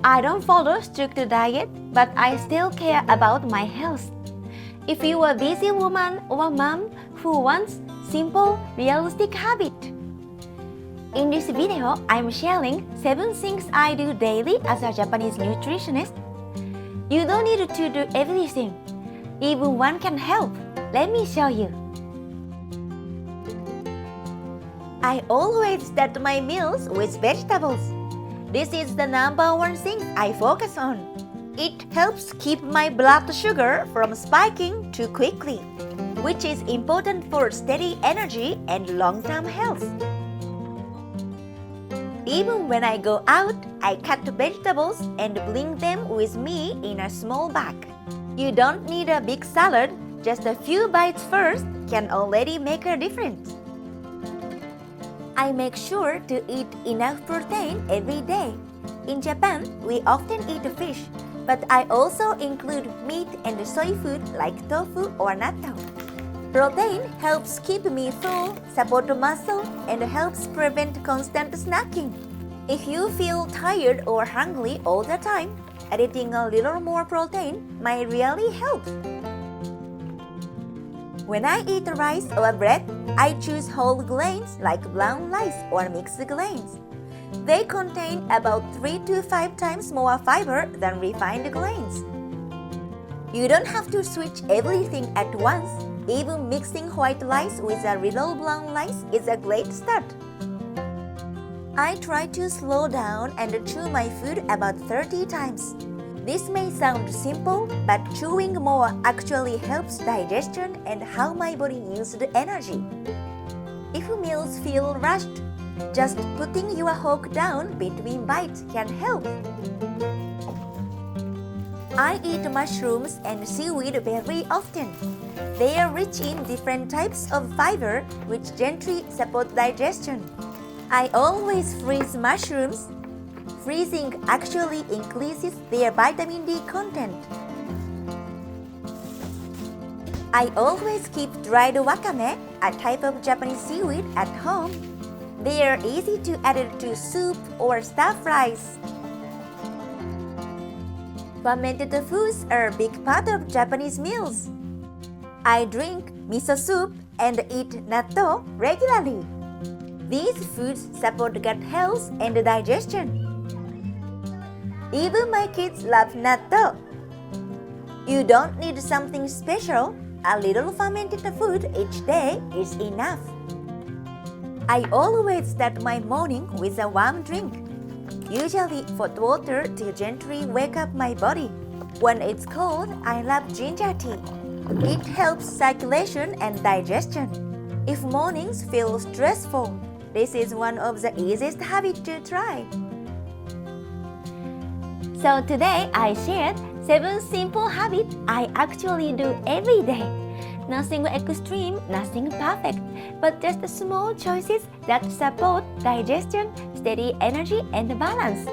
I don't follow strict diet, but I still care about my health. If you are a busy woman or mom who wants simple, realistic habit. In this video, I'm sharing 7 things I do daily as a Japanese nutritionist. You don't need to do everything. Even one can help. Let me show you. I always start my meals with vegetables. This is the #1 thing I focus on. It helps keep my blood sugar from spiking too quickly, which is important for steady energy and long-term health. Even when I go out, I cut vegetables and bring them with me in a small bag. You don't need a big salad, just a few bites first can already make a difference. I make sure to eat enough protein every day. In Japan, we often eat fish, but I also include meat and soy food like tofu or natto. Protein helps keep me full, support muscle, and helps prevent constant snacking. If you feel tired or hungry all the time, adding a little more protein might really help. When I eat rice or bread, I choose whole grains like brown rice or mixed grains. They contain about 3 to 5 times more fiber than refined grains. You don't have to switch everything at once. Even mixing white rice with a little brown rice is a great start. I try to slow down and chew my food about 30 times. This may sound simple, but chewing more actually helps digestion and how my body uses the energy. If meals feel rushed, just putting your fork down between bites can help. I eat mushrooms and seaweed very often. They are rich in different types of fiber, which gently support digestion. I always freeze mushrooms. Freezing actually increases their vitamin D content. I always keep dried wakame, a type of Japanese seaweed, at home. They are easy to add to soup or stir-fries. Fermented foods are a big part of Japanese meals. I drink miso soup and eat natto regularly. These foods support gut health and digestion. Even my kids love natto. You don't need something special. A little fermented food each day is enough. I always start my morning with a warm drink, usually hot water to gently wake up my body. When it's cold, I love ginger tea. It helps circulation and digestion. If mornings feel stressful, this is one of the easiest habits to try. So today I shared 7 simple habits I actually do every day. Nothing extreme, nothing perfect, but just small choices that support digestion, steady energy, and balance.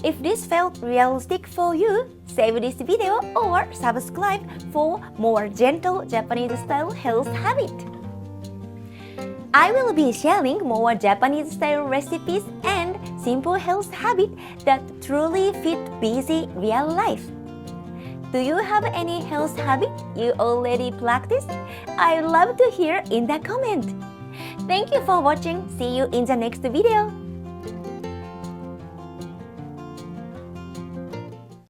If this felt realistic for you, save this video or subscribe for more gentle Japanese-style health habits. I will be sharing more Japanese-style recipes and simple health habits that truly fit busy real life. Do you have any health habit you already practice? I'd love to hear in the comment. Thank you for watching. See you in the next video.